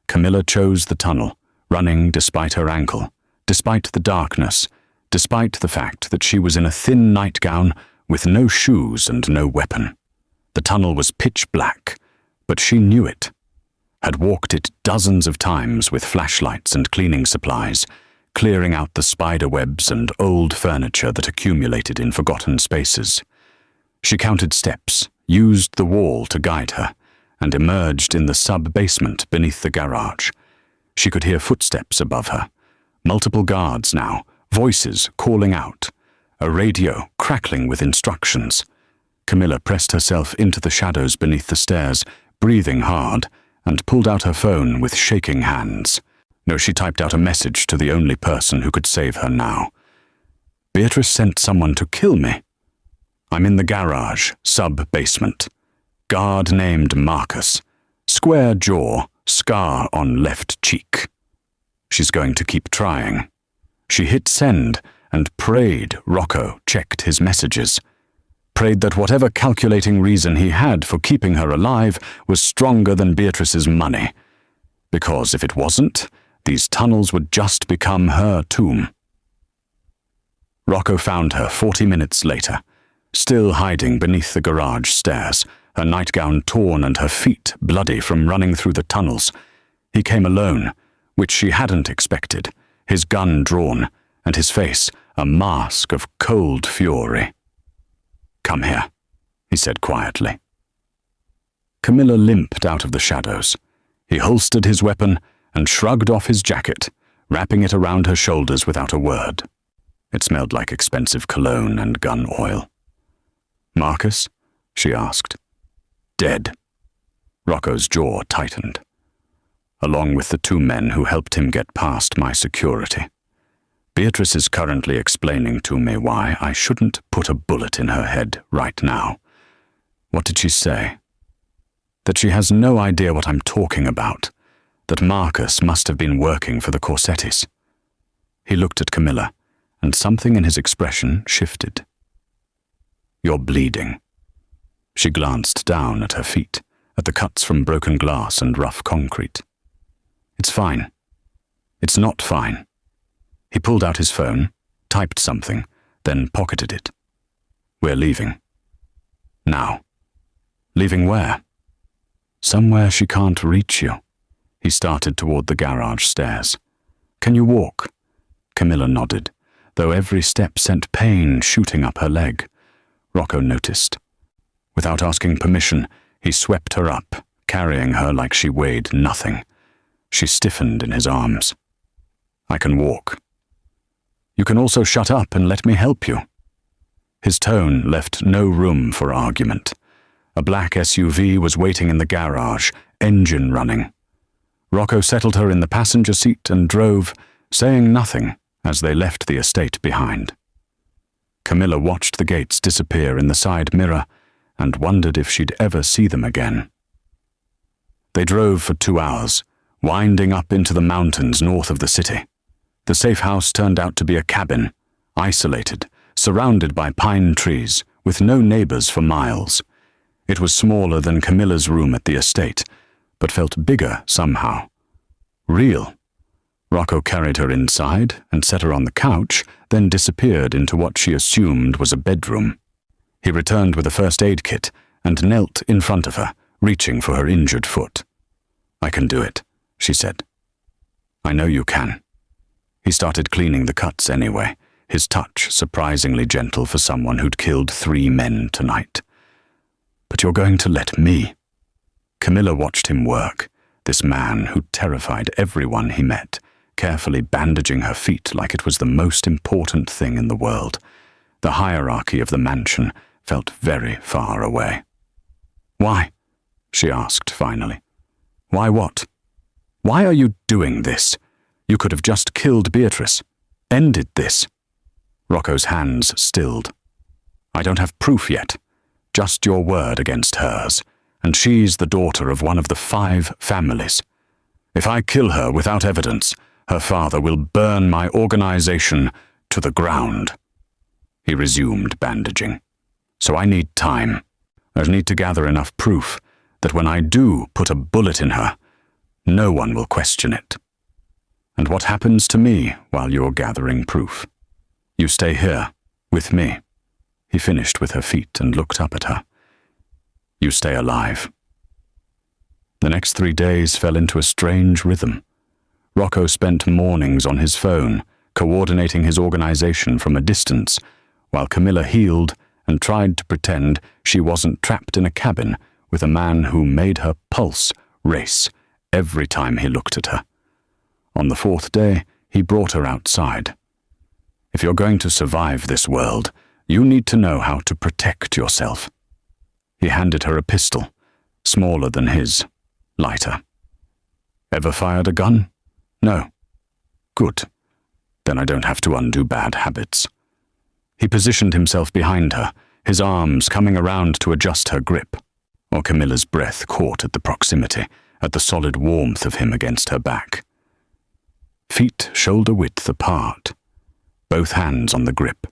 Camilla chose the tunnel, running despite her ankle, despite the darkness, despite the fact that she was in a thin nightgown with no shoes and no weapon. The tunnel was pitch black, but she knew it. Had walked it dozens of times with flashlights and cleaning supplies, clearing out the spider webs and old furniture that accumulated in forgotten spaces. She counted steps, used the wall to guide her, and emerged in the sub-basement beneath the garage. She could hear footsteps above her. Multiple guards now, voices calling out. A radio crackling with instructions. Camilla pressed herself into the shadows beneath the stairs, breathing hard, and pulled out her phone with shaking hands. No, she typed out a message to the only person who could save her now. "Beatrice sent someone to kill me. I'm in the garage, sub-basement. Guard named Marcus. Square jaw, scar on left cheek." She's going to keep trying. She hit send and prayed Rocco checked his messages. Prayed that whatever calculating reason he had for keeping her alive was stronger than Beatrice's money. Because if it wasn't, these tunnels would just become her tomb. Rocco found her 40 minutes later, still hiding beneath the garage stairs, her nightgown torn and her feet bloody from running through the tunnels. He came alone, which she hadn't expected, his gun drawn, and his face a mask of cold fury. "Come here," he said quietly. Camilla limped out of the shadows. He holstered his weapon and shrugged off his jacket, wrapping it around her shoulders without a word. It smelled like expensive cologne and gun oil. "Marcus?" she asked. "Dead." Rocco's jaw tightened. along with the 2 men who helped him get past my security. Beatrice is currently explaining to me why I shouldn't put a bullet in her head right now. What did she say? That she has no idea what I'm talking about, that Marcus must have been working for the Corsettis. He looked at Camilla, and something in his expression shifted. You're bleeding. She glanced down at her feet, at the cuts from broken glass and rough concrete. It's fine. It's not fine. He pulled out his phone, typed something, then pocketed it. We're leaving. Now. Leaving where? Somewhere she can't reach you. He started toward the garage stairs. Can you walk? Camilla nodded, though every step sent pain shooting up her leg. Rocco noticed. Without asking permission, he swept her up, carrying her like she weighed nothing. She stiffened in his arms. I can walk. You can also shut up and let me help you. His tone left no room for argument. A black SUV was waiting in the garage, engine running. Rocco settled her in the passenger seat and drove, saying nothing as they left the estate behind. Camilla watched the gates disappear in the side mirror and wondered if she'd ever see them again. They drove for 2 hours, winding up into the mountains north of the city. The safe house turned out to be a cabin, isolated, surrounded by pine trees, with no neighbors for miles. It was smaller than Camilla's room at the estate, but felt bigger somehow. Real. Rocco carried her inside and set her on the couch, then disappeared into what she assumed was a bedroom. He returned with a first aid kit and knelt in front of her, reaching for her injured foot. I can do it, she said. I know you can. He started cleaning the cuts anyway, his touch surprisingly gentle for someone who'd killed 3 men tonight. But you're going to let me. Camilla watched him work, this man who terrified everyone he met, carefully bandaging her feet like it was the most important thing in the world. The hierarchy of the mansion felt very far away. Why? She asked finally. Why what? Why are you doing this? You could have just killed Beatrice. Ended this. Rocco's hands stilled. I don't have proof yet. Just your word against hers. And she's the daughter of one of the 5 families. If I kill her without evidence, her father will burn my organization to the ground. He resumed bandaging. So I need time. I need to gather enough proof that when I do put a bullet in her, no one will question it. And what happens to me while you're gathering proof? You stay here, with me. He finished with her feet and looked up at her. You stay alive. The next 3 days fell into a strange rhythm. Rocco spent mornings on his phone, coordinating his organization from a distance, while Camilla healed and tried to pretend she wasn't trapped in a cabin with a man who made her pulse race every time he looked at her. On the 4th day, he brought her outside. If you're going to survive this world, you need to know how to protect yourself. He handed her a pistol, smaller than his, lighter. Ever fired a gun? No. Good. Then I don't have to undo bad habits. He positioned himself behind her, his arms coming around to adjust her grip, or Camilla's breath caught at the proximity, at the solid warmth of him against her back. Feet shoulder-width apart, both hands on the grip.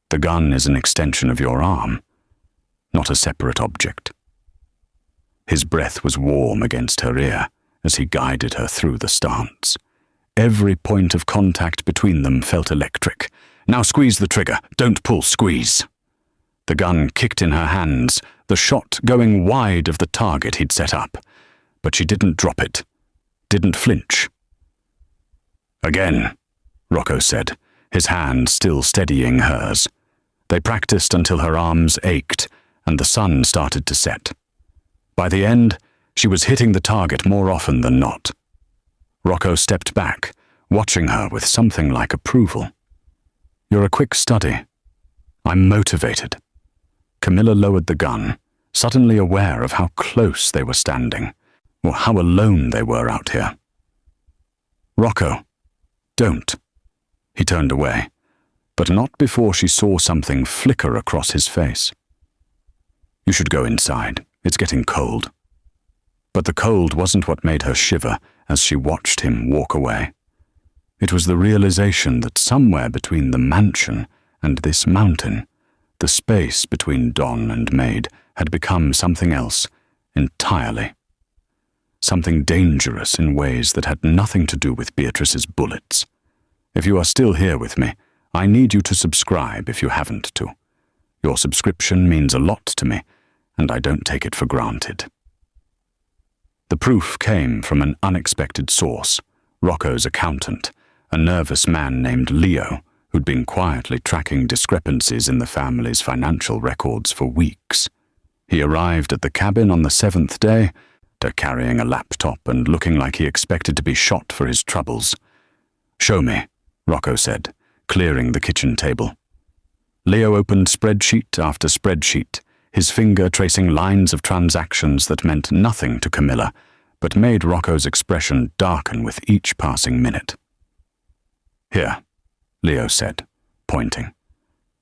The gun is an extension of your arm, not a separate object. His breath was warm against her ear as he guided her through the stance. Every point of contact between them felt electric. Now squeeze the trigger, don't pull, squeeze. The gun kicked in her hands, the shot going wide of the target he'd set up. But she didn't drop it, didn't flinch. Again, Rocco said, his hand still steadying hers. They practiced until her arms ached and the sun started to set. By the end, she was hitting the target more often than not. Rocco stepped back, watching her with something like approval. You're a quick study. I'm motivated. Camilla lowered the gun, suddenly aware of how close they were standing. or how alone they were out here. "Rocco, don't." He turned away, but not before she saw something flicker across his face. "You should go inside. It's getting cold." But the cold wasn't what made her shiver as she watched him walk away. It was the realization that somewhere between the mansion and this mountain, the space between Don and Maid had become something else entirely. Something dangerous in ways that had nothing to do with Beatrice's bullets. If you are still here with me, I need you to subscribe if you haven't to. Your subscription means a lot to me, and I don't take it for granted. The proof came from an unexpected source, Rocco's accountant, a nervous man named Leo, who'd been quietly tracking discrepancies in the family's financial records for weeks. He arrived at the cabin on the 7th day, carrying a laptop and looking like he expected to be shot for his troubles. "Show me," Rocco said, clearing the kitchen table. Leo opened spreadsheet after spreadsheet, his finger tracing lines of transactions that meant nothing to Camilla, but made Rocco's expression darken with each passing minute. "Here," Leo said, pointing.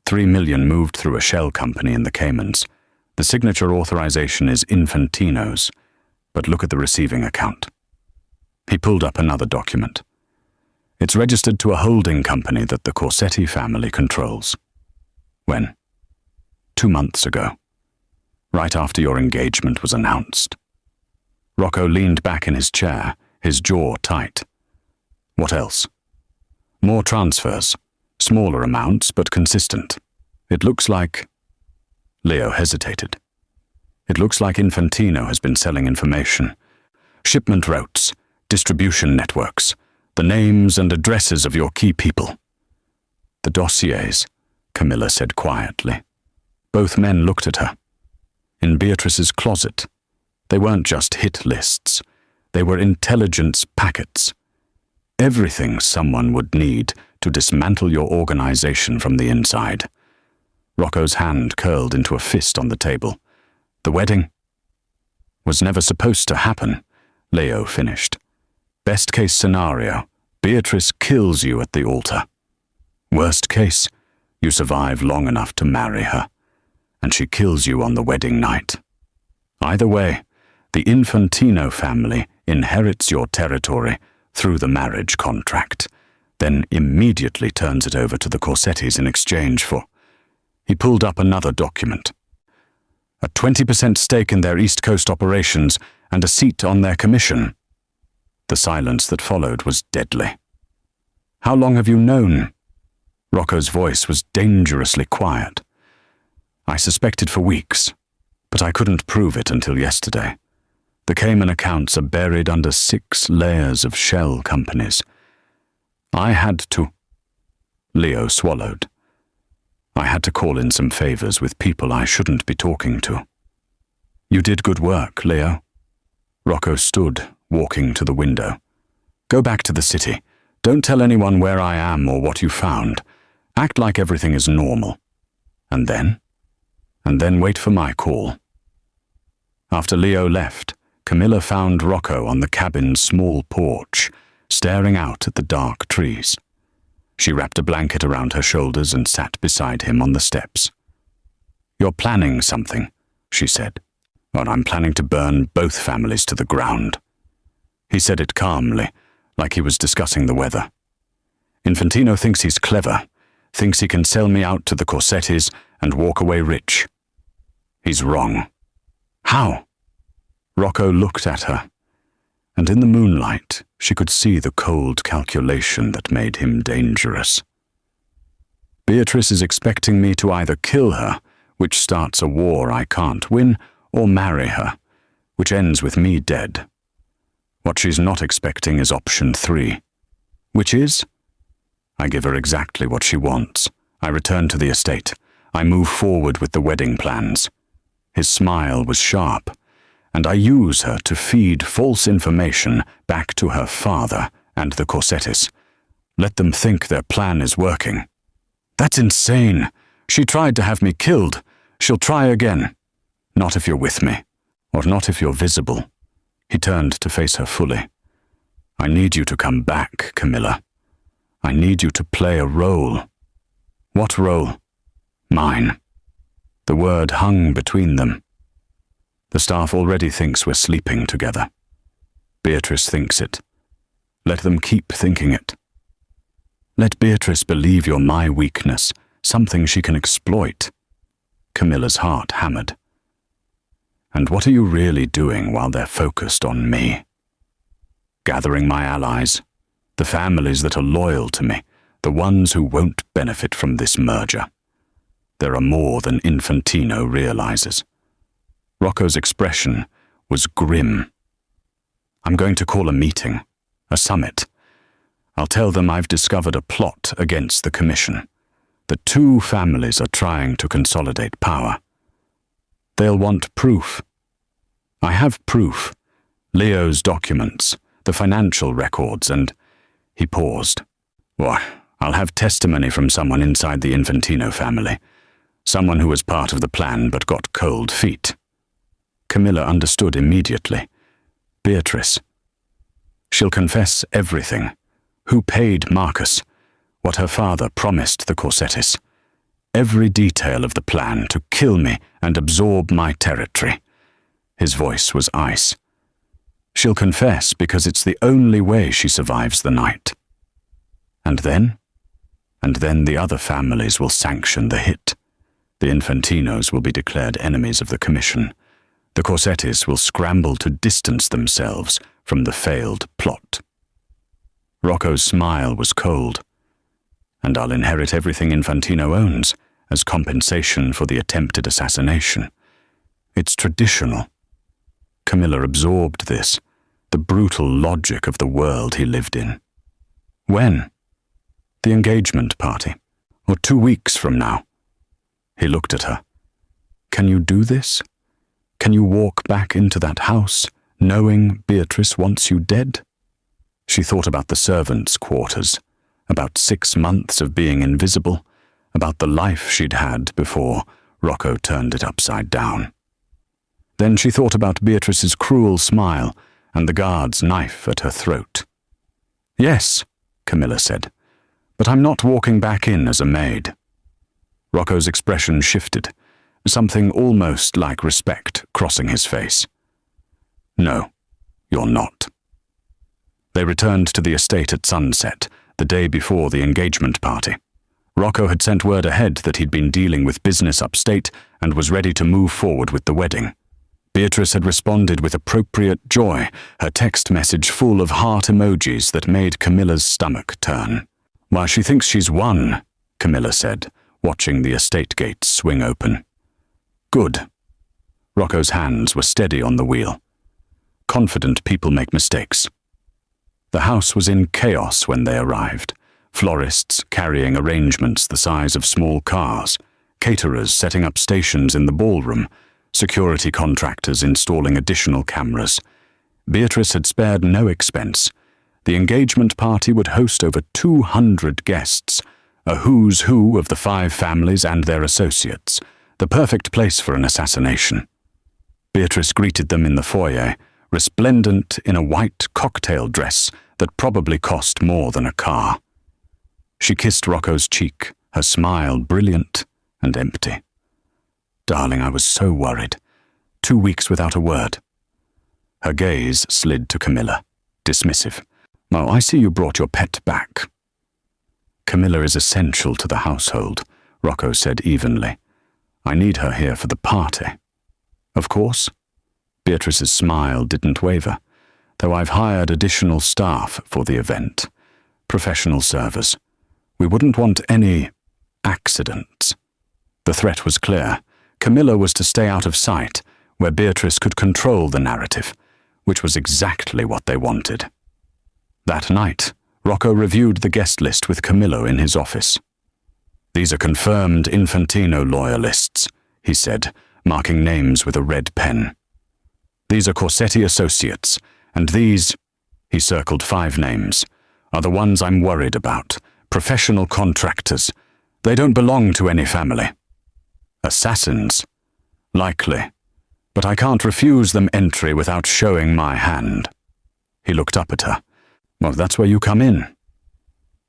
3 million moved through a shell company in the Caymans. The signature authorization is Infantino's, but look at the receiving account. He pulled up another document. It's registered to a holding company that the Corsetti family controls. When? 2 months ago, right after your engagement was announced. Rocco leaned back in his chair, his jaw tight. What else? More transfers, smaller amounts but consistent. It looks like... Leo hesitated. It looks like Infantino has been selling information. Shipment routes, distribution networks, the names and addresses of your key people. The dossiers, Camilla said quietly. Both men looked at her. In Beatrice's closet, they weren't just hit lists. They were intelligence packets. Everything someone would need to dismantle your organization from the inside. Rocco's hand curled into a fist on the table. The wedding was never supposed to happen, Leo finished. Best case scenario, Beatrice kills you at the altar. Worst case, you survive long enough to marry her, and she kills you on the wedding night. Either way, the Infantino family inherits your territory through the marriage contract, then immediately turns it over to the Corsettis in exchange for... He pulled up another document. A 20% stake in their East Coast operations and a seat on their commission. The silence that followed was deadly. How long have you known? Rocco's voice was dangerously quiet. I suspected for weeks, but I couldn't prove it until yesterday. The Cayman accounts are buried under 6 layers of shell companies. I had to... Leo swallowed. I had to call in some favors with people I shouldn't be talking to. You did good work, Leo. Rocco stood, walking to the window. Go back to the city. Don't tell anyone where I am or what you found. Act like everything is normal. And then wait for my call. After Leo left, Camilla found Rocco on the cabin's small porch, staring out at the dark trees. She wrapped a blanket around her shoulders and sat beside him on the steps. You're planning something, she said. Well, I'm planning to burn both families to the ground. He said it calmly, like he was discussing the weather. Infantino thinks he's clever, thinks he can sell me out to the Corsettis and walk away rich. He's wrong. How? Rocco looked at her, and in the moonlight she could see the cold calculation that made him dangerous. Beatrice is expecting me to either kill her, which starts a war I can't win, or marry her, which ends with me dead. What she's not expecting is option 3, which is? I give her exactly what she wants. I return to the estate. I move forward with the wedding plans. His smile was sharp, and I use her to feed false information back to her father and the Corsettis. Let them think their plan is working. That's insane. She tried to have me killed. She'll try again. Not if you're with me, or not if you're visible. He turned to face her fully. I need you to come back, Camilla. I need you to play a role. What role? Mine. The word hung between them. The staff already thinks we're sleeping together. Beatrice thinks it. Let them keep thinking it. Let Beatrice believe you're my weakness, something she can exploit. Camilla's heart hammered. And what are you really doing while they're focused on me? Gathering my allies, the families that are loyal to me, the ones who won't benefit from this merger. There are more than Infantino realizes. Rocco's expression was grim. I'm going to call a meeting, a summit. I'll tell them I've discovered a plot against the Commission. The two families are trying to consolidate power. They'll want proof. I have proof. Leo's documents, the financial records, and... He paused. Why, I'll have testimony from someone inside the Infantino family. Someone who was part of the plan but got cold feet. Camilla understood immediately. Beatrice. She'll confess everything. Who paid Marcus? What her father promised the Corsettis. Every detail of the plan to kill me and absorb my territory. His voice was ice. She'll confess because it's the only way she survives the night. And then? And then the other families will sanction the hit. The Infantinos will be declared enemies of the Commission. The Corsettis will scramble to distance themselves from the failed plot. Rocco's smile was cold. And I'll inherit everything Infantino owns as compensation for the attempted assassination. It's traditional. Camilla absorbed this, the brutal logic of the world he lived in. When? The engagement party, or 2 weeks from now. He looked at her. Can you do this? Can you walk back into that house, knowing Beatrice wants you dead? She thought about the servants' quarters, about 6 months of being invisible, about the life she'd had before Rocco turned it upside down. Then she thought about Beatrice's cruel smile and the guard's knife at her throat. Yes, Camilla said, but I'm not walking back in as a maid. Rocco's expression shifted, something almost like respect crossing his face. No, you're not. They returned to the estate at sunset, the day before the engagement party. Rocco had sent word ahead that he'd been dealing with business upstate and was ready to move forward with the wedding. Beatrice had responded with appropriate joy, her text message full of heart emojis that made Camilla's stomach turn. Why, she thinks she's won, Camilla said, watching the estate gates swing open. Good. Rocco's hands were steady on the wheel. Confident people make mistakes. The house was in chaos when they arrived. Florists carrying arrangements the size of small cars, caterers setting up stations in the ballroom, security contractors installing additional cameras. Beatrice had spared no expense. The engagement party would host over 200 guests, a who's who of the 5 families and their associates, the perfect place for an assassination. Beatrice greeted them in the foyer, resplendent in a white cocktail dress that probably cost more than a car. She kissed Rocco's cheek, her smile brilliant and empty. Darling, I was so worried. 2 weeks without a word. Her gaze slid to Camilla, dismissive. Oh, I see you brought your pet back. Camilla is essential to the household, Rocco said evenly. I need her here for the party. Of course. Beatrice's smile didn't waver, though I've hired additional staff for the event. Professional servers. We wouldn't want any accidents. The threat was clear. Camilla was to stay out of sight, where Beatrice could control the narrative, which was exactly what they wanted. That night, Rocco reviewed the guest list with Camillo in his office. These are confirmed Infantino loyalists, he said, marking names with a red pen. These are Corsetti associates, and these, he circled 5 names, are the ones I'm worried about, professional contractors. They don't belong to any family. Assassins? Likely. but I can't refuse them entry without showing my hand." He looked up at her. "Well, that's where you come in."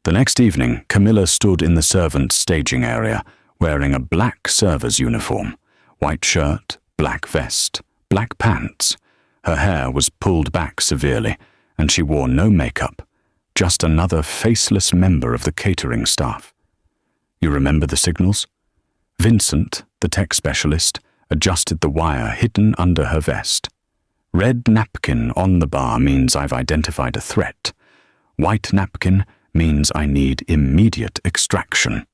The next evening, Camilla stood in the servants' staging area, wearing a black server's uniform, white shirt, black vest, black pants. Her hair was pulled back severely, and she wore no makeup, just another faceless member of the catering staff. You remember the signals? Vincent, the tech specialist, adjusted the wire hidden under her vest. Red napkin on the bar means I've identified a threat. White napkin means I need immediate extraction.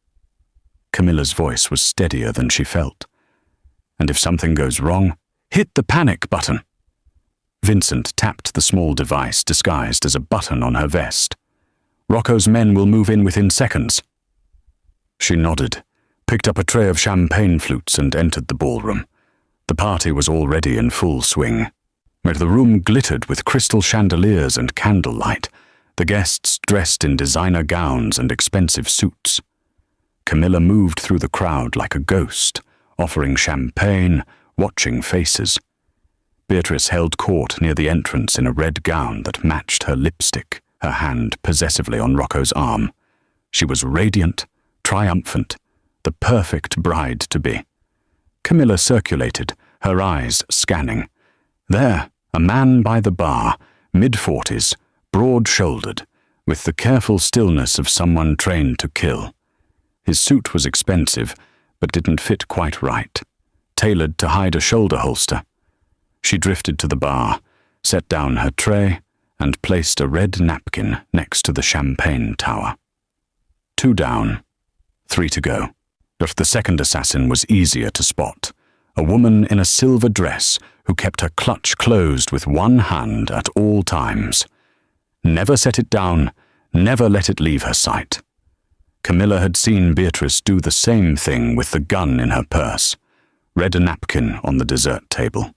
Camilla's voice was steadier than she felt. "And if something goes wrong, hit the panic button." Vincent tapped the small device disguised as a button on her vest. "Rocco's men will move in within seconds." She nodded, picked up a tray of champagne flutes and entered the ballroom. The party was already in full swing. Where the room glittered with crystal chandeliers and candlelight, the guests dressed in designer gowns and expensive suits. Camilla moved through the crowd like a ghost, offering champagne, watching faces. Beatrice held court near the entrance in a red gown that matched her lipstick, her hand possessively on Rocco's arm. She was radiant, triumphant, the perfect bride-to-be. Camilla circulated, her eyes scanning. There, a man by the bar, mid-40s, broad-shouldered, with the careful stillness of someone trained to kill. His suit was expensive, but didn't fit quite right, tailored to hide a shoulder holster. She drifted to the bar, set down her tray, and placed a red napkin next to the champagne tower. 2 down, 3 to go. But the second assassin was easier to spot, a woman in a silver dress who kept her clutch closed with one hand at all times. Never set it down, never let it leave her sight. Camilla had seen Beatrice do the same thing with the gun in her purse, read a napkin on the dessert table.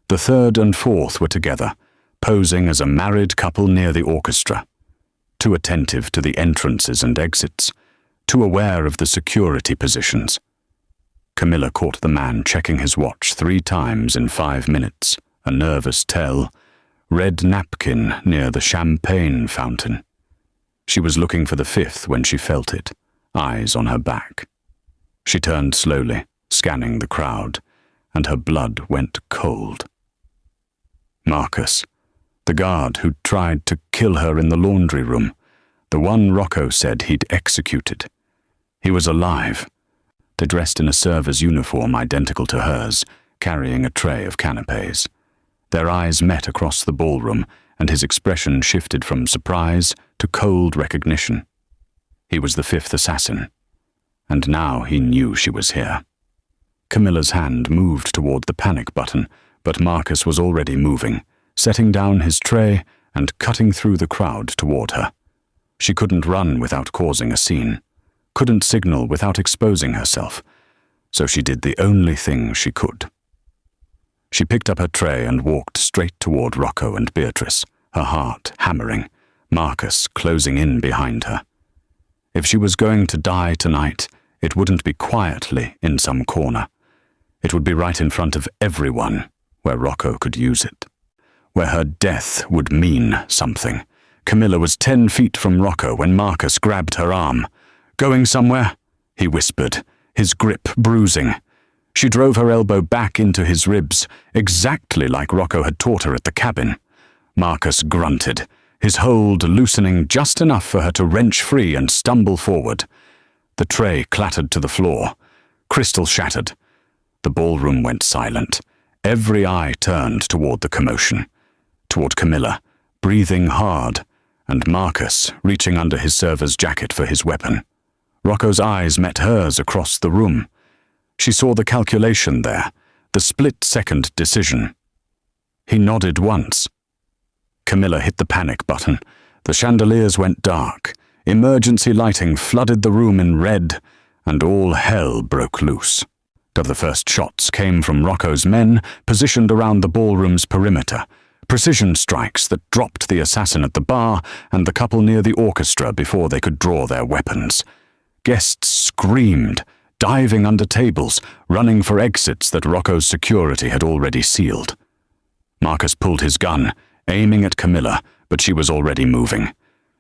The third and fourth were together, posing as a married couple near the orchestra, too attentive to the entrances and exits, too aware of the security positions. Camilla caught the man checking his watch 3 times in 5 minutes, a nervous tell, red napkin near the champagne fountain. She was looking for the 5th when she felt it, eyes on her back. She turned slowly, scanning the crowd, and her blood went cold. Marcus, the guard who'd tried to kill her in the laundry room, the one Rocco said he'd executed. He was alive. They dressed in a server's uniform identical to hers, carrying a tray of canapes. Their eyes met across the ballroom, and his expression shifted from surprise to cold recognition. He was the 5th assassin, and now he knew she was here. Camilla's hand moved toward the panic button, but Marcus was already moving, setting down his tray and cutting through the crowd toward her. She couldn't run without causing a scene, couldn't signal without exposing herself, so she did the only thing she could. She picked up her tray and walked straight toward Rocco and Beatrice, her heart hammering, Marcus closing in behind her. If she was going to die tonight, it wouldn't be quietly in some corner. It would be right in front of everyone, where Rocco could use it, where her death would mean something. Camilla was 10 feet from Rocco when Marcus grabbed her arm. "Going somewhere?" he whispered, his grip bruising. She drove her elbow back into his ribs, exactly like Rocco had taught her at the cabin. Marcus grunted, his hold loosening just enough for her to wrench free and stumble forward. The tray clattered to the floor. Crystal shattered. The ballroom went silent. Every eye turned toward the commotion, toward Camilla, breathing hard, and Marcus reaching under his server's jacket for his weapon. Rocco's eyes met hers across the room. She saw the calculation there, the split-second decision. He nodded once. Camilla hit the panic button. The chandeliers went dark. Emergency lighting flooded the room in red, and all hell broke loose. The first shots came from Rocco's men, positioned around the ballroom's perimeter, precision strikes that dropped the assassin at the bar and the couple near the orchestra before they could draw their weapons. Guests screamed, diving under tables, running for exits that Rocco's security had already sealed. Marcus pulled his gun, aiming at Camilla, but she was already moving.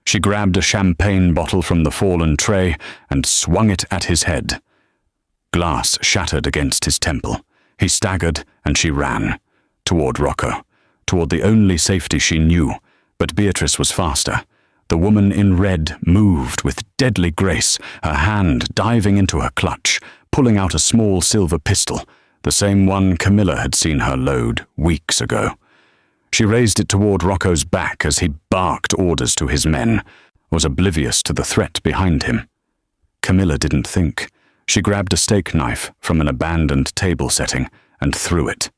She grabbed a champagne bottle from the fallen tray and swung it at his head. Glass shattered against his temple. He staggered, and she ran. Toward Rocco, toward the only safety she knew, but Beatrice was faster. The woman in red moved with deadly grace, her hand diving into her clutch, pulling out a small silver pistol, the same one Camilla had seen her load weeks ago. She raised it toward Rocco's back as he barked orders to his men, was oblivious to the threat behind him. Camilla didn't think. She grabbed a steak knife from an abandoned table setting and threw it.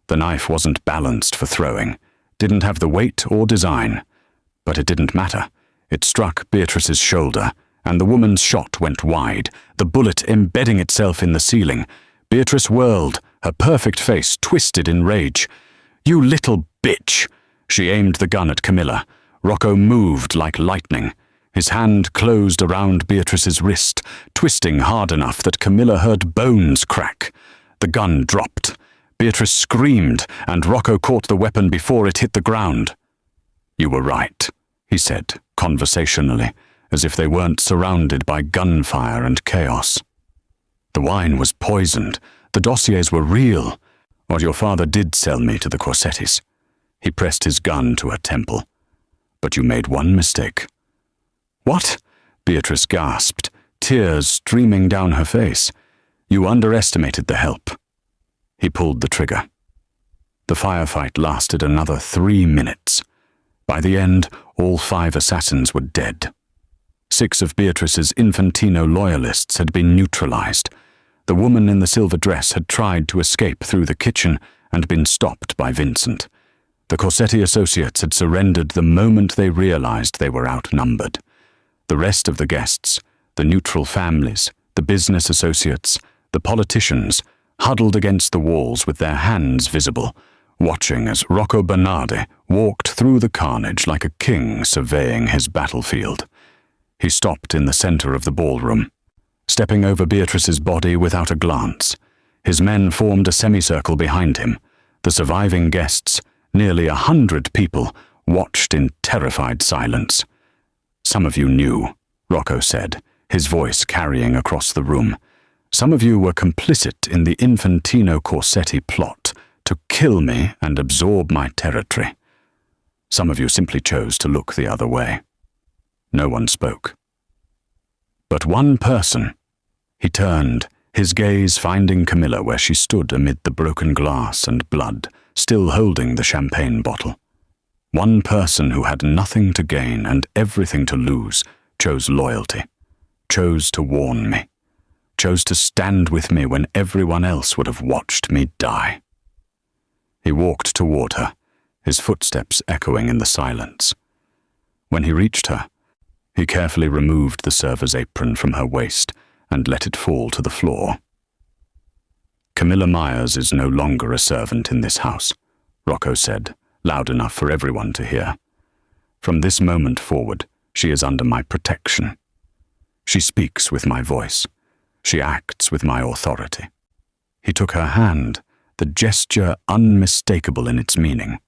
The knife wasn't balanced for throwing, didn't have the weight or design. But it didn't matter. It struck Beatrice's shoulder, and the woman's shot went wide, the bullet embedding itself in the ceiling. Beatrice whirled, her perfect face twisted in rage. "You little bitch!" She aimed the gun at Camilla. Rocco moved like lightning. His hand closed around Beatrice's wrist, twisting hard enough that Camilla heard bones crack. The gun dropped. Beatrice screamed, and Rocco caught the weapon before it hit the ground. "You were right," he said, conversationally, as if they weren't surrounded by gunfire and chaos. "The wine was poisoned. The dossiers were real. What your father did sell me to the Corsettis." He pressed his gun to her temple. "But you made one mistake." "What?" Beatrice gasped, tears streaming down her face. "You underestimated the help." He pulled the trigger. The firefight lasted another 3 minutes. By the end, all 5 assassins were dead. 6 of Beatrice's Infantino loyalists had been neutralized. The woman in the silver dress had tried to escape through the kitchen and been stopped by Vincent. The Corsetti associates had surrendered the moment they realized they were outnumbered. The rest of the guests, the neutral families, the business associates, the politicians, huddled against the walls with their hands visible, watching as Rocco Bernardi walked through the carnage like a king surveying his battlefield. He stopped in the center of the ballroom, stepping over Beatrice's body without a glance. His men formed a semicircle behind him. The surviving guests, nearly 100 people, watched in terrified silence. "Some of you knew," Rocco said, his voice carrying across the room. "Some of you were complicit in the Infantino Corsetti plot to kill me and absorb my territory. Some of you simply chose to look the other way." No one spoke. But one person. He turned, his gaze finding Camilla where she stood amid the broken glass and blood, still holding the champagne bottle. One person who had nothing to gain and everything to lose chose loyalty, chose to warn me, chose to stand with me when everyone else would have watched me die. He walked toward her, his footsteps echoing in the silence. When he reached her, he carefully removed the server's apron from her waist and let it fall to the floor. "Camilla Myers is no longer a servant in this house," Rocco said, loud enough for everyone to hear. "From this moment forward, she is under my protection. She speaks with my voice. She acts with my authority." He took her hand, the gesture unmistakable in its meaning.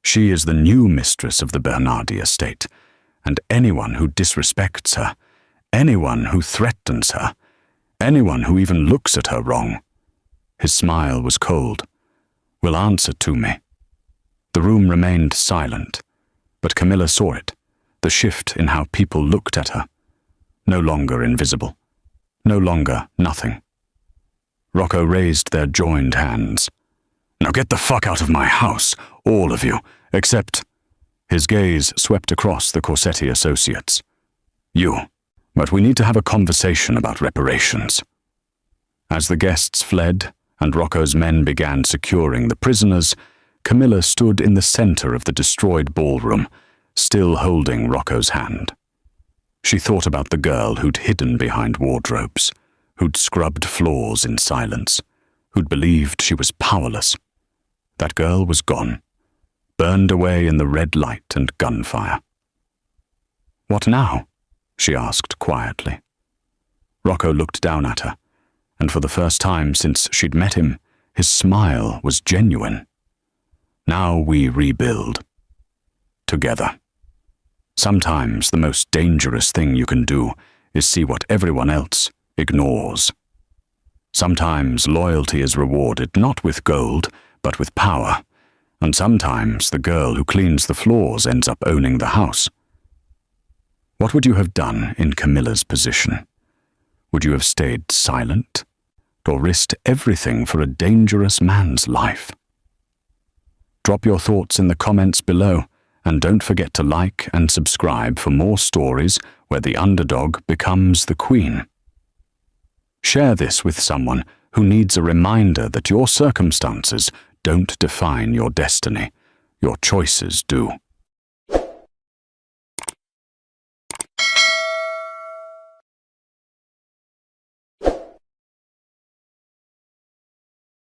"She is the new mistress of the Bernardi estate, and anyone who disrespects her, anyone who threatens her, anyone who even looks at her wrong," his smile was cold, "will answer to me." The room remained silent, but Camilla saw it, the shift in how people looked at her. No longer invisible, no longer nothing. Rocco raised their joined hands. "Now get the fuck out of my house, all of you, except..." His gaze swept across the Corsetti associates. "You. But we need to have a conversation about reparations." As the guests fled and Rocco's men began securing the prisoners, Camilla stood in the center of the destroyed ballroom, still holding Rocco's hand. She thought about the girl who'd hidden behind wardrobes, who'd scrubbed floors in silence, who'd believed she was powerless. That girl was gone, burned away in the red light and gunfire. "What now?" she asked quietly. Rocco looked down at her, and for the first time since she'd met him, his smile was genuine. Now we rebuild. Together. Sometimes the most dangerous thing you can do is see what everyone else ignores. Sometimes loyalty is rewarded not with gold, but with power, and sometimes the girl who cleans the floors ends up owning the house. What would you have done in Camilla's position? Would you have stayed silent, or risked everything for a dangerous man's life? Drop your thoughts in the comments below, and don't forget to like and subscribe for more stories where the underdog becomes the queen. Share this with someone who needs a reminder that your circumstances don't define your destiny. Your choices do.